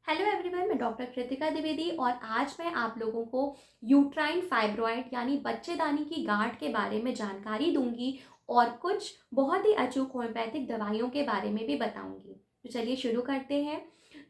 Hello everyone, मैं doctor Kritika Dwivedi और आज मैं आप लोगों को यूट्राइन फाइब्रॉइड यानी बच्चेदानी की गांठ के बारे में जानकारी दूंगी और कुछ बहुत ही अचूक होम्योपैथिक दवाइयों के बारे में भी बताऊंगी। तो चलिए शुरू करते हैं।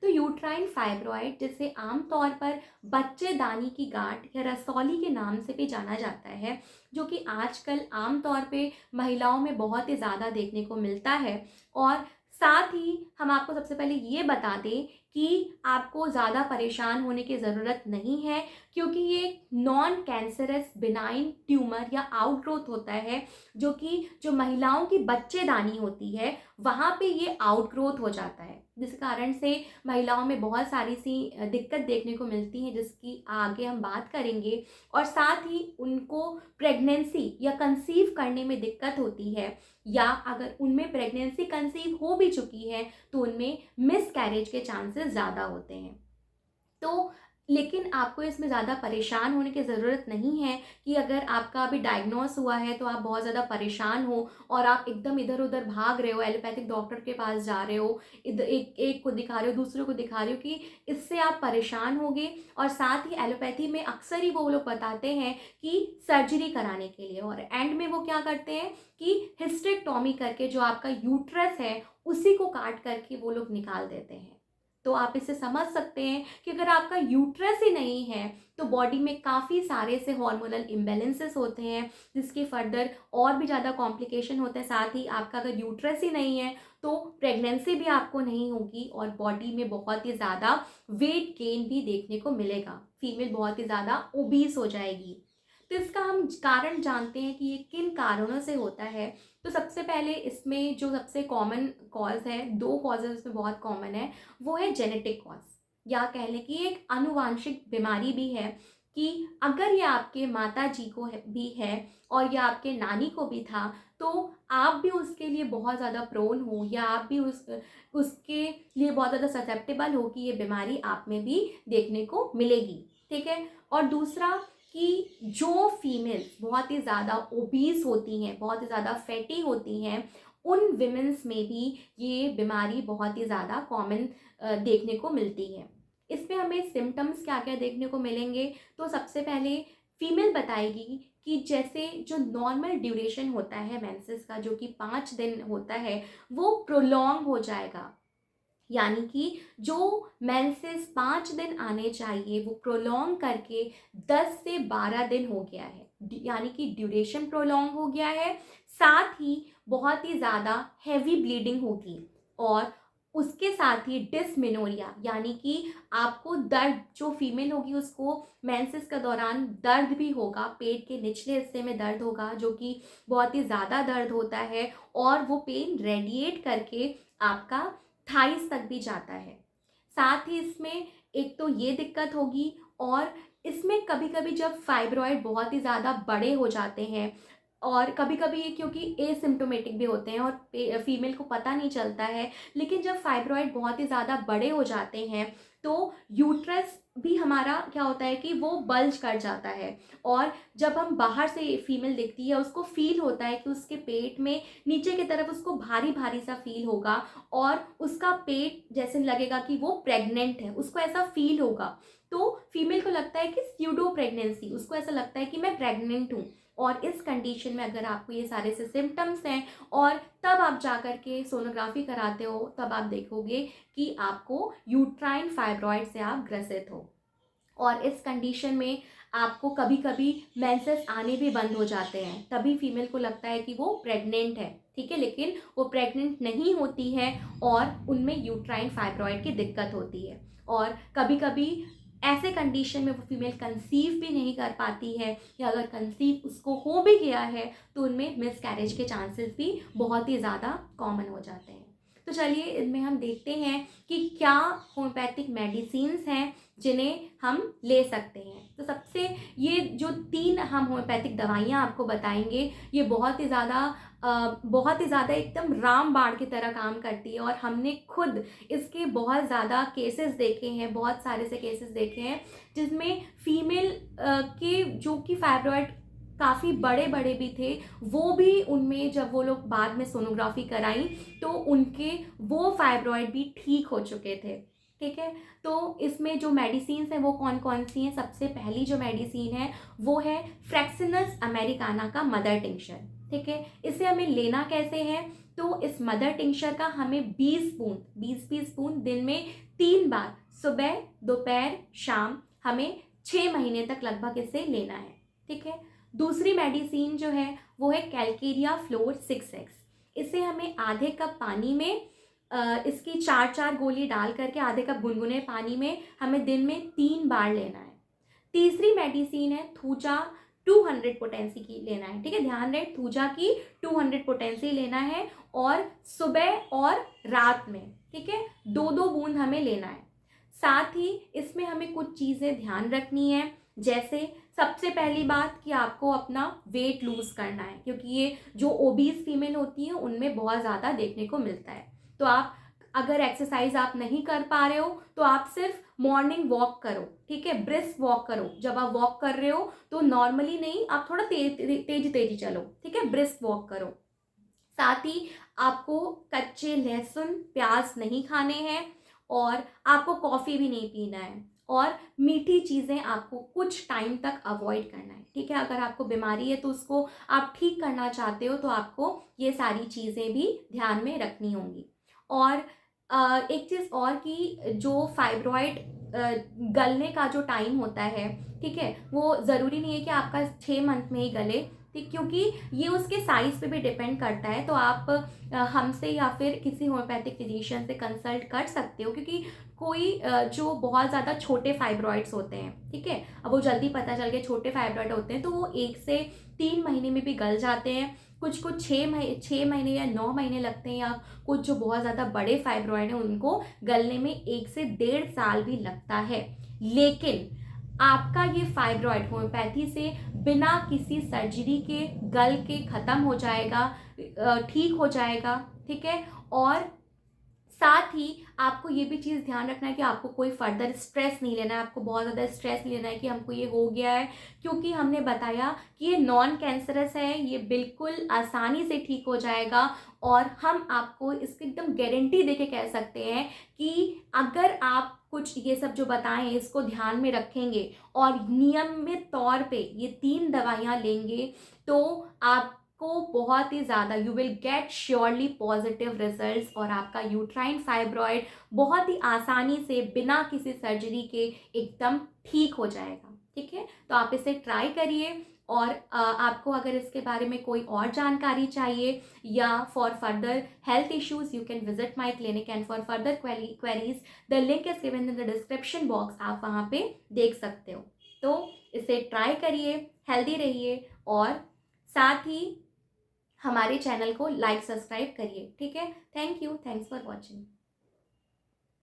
तो यूट्राइन फाइब्रॉइड, जिसे आमतौर पर बच्चेदानी की गांठ या रसौली के नाम से भी जाना जाता है, जो कि आजकल आमतौर पे महिलाओं में बहुत ही ज़्यादा देखने को मिलता है। और साथ ही हम आपको सबसे पहले ये बता दें कि आपको ज़्यादा परेशान होने की ज़रूरत नहीं है, क्योंकि ये नॉन कैंसरस बिनाइन ट्यूमर या आउटग्रोथ होता है, जो महिलाओं की बच्चेदानी होती है वहाँ पे ये आउटग्रोथ हो जाता है, जिस कारण से महिलाओं में बहुत सारी सी दिक्कत देखने को मिलती है, जिसकी आगे हम बात करेंगे। और साथ ही उनको प्रेगनेंसी या कंसीव करने में दिक्कत होती है, या अगर उनमें प्रेगनेंसी कंसीव हो भी चुकी है तो उनमें मिस कैरेज के चांसेस ज़्यादा होते हैं। तो लेकिन आपको इसमें ज़्यादा परेशान होने की ज़रूरत नहीं है कि अगर आपका अभी डायग्नोस हुआ है तो आप बहुत ज़्यादा परेशान हो और आप एकदम इधर उधर भाग रहे हो, एलोपैथिक डॉक्टर के पास जा रहे हो, इधर एक को दिखा रहे हो, दूसरे को दिखा रहे हो, कि इससे आप परेशान होगे। और साथ ही एलोपैथी में अक्सर ही वो लोग बताते हैं कि सर्जरी कराने के लिए, और एंड में वो क्या करते हैं कि हिस्टेक्टॉमी करके जो आपका यूट्रस है उसी को काट करके वो लोग निकाल देते हैं। तो आप इसे समझ सकते हैं कि अगर आपका यूट्रस ही नहीं है तो बॉडी में काफ़ी सारे से हार्मोनल इम्बैलेंसेस होते हैं, जिसके फर्दर और भी ज़्यादा कॉम्प्लिकेशन होते हैं। साथ ही आपका अगर यूट्रस ही नहीं है तो प्रेगनेंसी भी आपको नहीं होगी और बॉडी में बहुत ही ज़्यादा वेट गेन भी देखने को मिलेगा। फीमेल बहुत ही ज़्यादा ओबीस हो जाएगी। तो इसका हम कारण जानते हैं कि ये किन कारणों से होता है। तो सबसे पहले इसमें जो सबसे कॉमन कॉज है, दो कॉजेज इसमें बहुत कॉमन है, वो है जेनेटिक कॉज, या कह लें कि एक आनुवांशिक बीमारी भी है, कि अगर ये आपके माता जी को भी है और या आपके नानी को भी था तो आप भी उसके लिए बहुत ज़्यादा प्रोन हो, या आप भी उसके लिए बहुत ज़्यादा ससेप्टेबल हो कि ये बीमारी आप में भी देखने को मिलेगी। ठीक है। और दूसरा कि जो फीमेल्स बहुत ही ज़्यादा ओबीस होती हैं, बहुत ही ज़्यादा फैटी होती हैं, उन विमेंस में भी ये बीमारी बहुत ही ज़्यादा कॉमन देखने को मिलती है। इसमें हमें सिम्टम्स क्या क्या देखने को मिलेंगे, तो सबसे पहले फीमेल बताएगी कि जैसे जो नॉर्मल ड्यूरेशन होता है मेंसेस का, जो कि 5 दिन होता है, वो प्रोलॉन्ग हो जाएगा। यानी कि जो मेंसेस 5 दिन आने चाहिए वो प्रोलॉन्ग करके 10 से 12 दिन हो गया है, यानी कि ड्यूरेशन प्रोलॉन्ग हो गया है। साथ ही बहुत ही ज़्यादा हैवी ब्लीडिंग होगी, और उसके साथ ही डिसमेनोरिया, यानी कि आपको दर्द, जो फीमेल होगी उसको मेंसेस का दौरान दर्द भी होगा, पेट के निचले हिस्से में दर्द होगा, जो कि बहुत ही ज़्यादा दर्द होता है, और वो पेन रेडिएट करके आपका थाइस तक भी जाता है। साथ ही इसमें एक तो ये दिक्कत होगी, और इसमें कभी कभी जब फाइब्रॉइड बहुत ही ज़्यादा बड़े हो जाते हैं, और कभी कभी ये क्योंकि एसिम्टोमेटिक भी होते हैं और फीमेल को पता नहीं चलता है, लेकिन जब फाइब्रॉइड बहुत ही ज़्यादा बड़े हो जाते हैं तो यूट्रस भी हमारा क्या होता है कि वो बल्ज कर जाता है, और जब हम बाहर से फीमेल दिखती है उसको फील होता है कि उसके पेट में नीचे की तरफ उसको भारी भारी सा फील होगा, और उसका पेट जैसे लगेगा कि वो प्रेग्नेंट है, उसको ऐसा फील होगा। तो फीमेल को लगता है कि स्यूडो प्रेगनेंसी, उसको ऐसा लगता है कि मैं प्रेग्नेंट हूँ। और इस कंडीशन में अगर आपको ये सारे से सिम्टम्स हैं और तब आप जा कर के सोनोग्राफी कराते हो, तब आप देखोगे कि आपको यूट्राइन फाइब्रॉइड से आप ग्रसित हो। और इस कंडीशन में आपको कभी कभी मेंसेस आने भी बंद हो जाते हैं, तभी फीमेल को लगता है कि वो प्रेग्नेंट है। ठीक है, लेकिन वो प्रेग्नेंट नहीं होती है और उनमें यूट्राइन फाइब्रॉइड की दिक्कत होती है। और कभी कभी ऐसे कंडीशन में वो फीमेल कंसीव भी नहीं कर पाती है, या अगर कंसीव उसको हो भी गया है तो उनमें मिस कैरेज के चांसेस भी बहुत ही ज़्यादा कॉमन हो जाते हैं। तो चलिए इनमें हम देखते हैं कि क्या होम्योपैथिक मेडिसिन्स हैं जिन्हें हम ले सकते हैं। तो सबसे ये जो 3 हम होम्योपैथिक दवाइयाँ आपको बताएंगे, ये बहुत ही ज़्यादा एकदम रामबाण की तरह काम करती है, और हमने खुद इसके बहुत ज़्यादा केसेस देखे हैं, बहुत सारे से केसेस देखे हैं, जिसमें फीमेल के जो कि फाइब्रॉइड काफ़ी बड़े बड़े भी थे, वो भी उनमें जब वो लोग बाद में सोनोग्राफी कराई तो उनके वो फाइब्रॉइड भी ठीक हो चुके थे। ठीक है। तो इसमें जो मेडिसिन्स हैं वो कौन कौन सी हैं? सबसे पहली जो मेडिसिन है वो है फ्रैक्सिनस अमेरिकाना का मदर टिंक्चर, ठीक है। इसे हमें लेना कैसे है? तो इस मदर टिंक्चर का हमें 20 स्पून दिन में 3 बार, सुबह दोपहर शाम, हमें 6 महीने तक लगभग इसे लेना है, ठीक है। दूसरी मेडिसिन जो है वो है कैलकेरिया फ्लोर 6x। इसे हमें आधे कप पानी में इसकी 4 गोली डाल करके आधे कप गुनगुने पानी में हमें दिन में 3 बार लेना है। तीसरी मेडिसिन है थूजा 200 पोटेंसी की लेना है, ठीक है। ध्यान रहे, थूजा की 200 पोटेंसी लेना है और सुबह और रात में, ठीक है, 2-2 बूंद हमें लेना है। साथ ही इसमें हमें कुछ चीज़ें ध्यान रखनी है, जैसे सबसे पहली बात कि आपको अपना वेट लूज़ करना है, क्योंकि ये जो ओबीज फीमेल होती है उनमें बहुत ज़्यादा देखने को मिलता है। तो आप अगर एक्सरसाइज आप नहीं कर पा रहे हो तो आप सिर्फ मॉर्निंग वॉक करो, ठीक है, ब्रिस्क वॉक करो। जब आप वॉक कर रहे हो तो नॉर्मली नहीं, आप थोड़ा तेजी चलो, ठीक है, ब्रिस्क वॉक करो। साथ ही आपको कच्चे लहसुन प्याज नहीं खाने हैं और आपको कॉफ़ी भी नहीं पीना है और मीठी चीज़ें आपको कुछ टाइम तक अवॉइड करना है, ठीक है। अगर आपको बीमारी है तो उसको आप ठीक करना चाहते हो तो आपको ये सारी चीज़ें भी ध्यान में रखनी होंगी। और एक चीज़ और कि जो फाइब्रॉइड गलने का जो टाइम होता है, ठीक है, वो ज़रूरी नहीं है कि आपका 6 मंथ में ही गले, ठीक, क्योंकि ये उसके साइज़ पे भी डिपेंड करता है। तो आप हमसे या फिर किसी होम्योपैथिक फिजिशियन से कंसल्ट कर सकते हो, क्योंकि कोई जो बहुत ज़्यादा छोटे फाइब्रॉइड्स होते हैं, ठीक है, अब वो जल्दी पता चल गया छोटे फाइब्रॉइड होते हैं तो वो 1 से 3 महीने में भी गल जाते हैं। कुछ 6 महीने या 9 महीने लगते हैं, या कुछ जो बहुत ज़्यादा बड़े फाइब्रॉइड हैं उनको गलने में 1 से 1.5 साल भी लगता है। लेकिन आपका ये फाइब्रॉइड होम्योपैथी से बिना किसी सर्जरी के गल के ख़त्म हो जाएगा, ठीक हो जाएगा, ठीक है। और साथ ही आपको ये भी चीज़ ध्यान रखना है कि आपको कोई फर्दर स्ट्रेस नहीं लेना है, आपको बहुत ज़्यादा स्ट्रेस नहीं लेना है कि हमको ये हो गया है, क्योंकि हमने बताया कि ये नॉन कैंसरस है, ये बिल्कुल आसानी से ठीक हो जाएगा। और हम आपको इसकी एकदम गारंटी दे के कह सकते हैं कि अगर आप कुछ ये सब जो बताएं हैं इसको ध्यान में रखेंगे और नियमित तौर पे ये 3 दवाइयाँ लेंगे तो आप को बहुत ही ज़्यादा you will get surely positive results और आपका यूट्राइन फाइब्रॉइड बहुत ही आसानी से बिना किसी सर्जरी के एकदम ठीक हो जाएगा, ठीक है। तो आप इसे ट्राई करिए और आपको अगर इसके बारे में कोई और जानकारी चाहिए या for further health issues you can visit my clinic and for further queries the link is given in the description box, आप वहाँ पे देख सकते हो। तो इसे ट्राई करिए, हेल्दी रहिए और साथ ही हमारे चैनल को लाइक सब्सक्राइब करिए, ठीक है। Thank you, thanks for watching.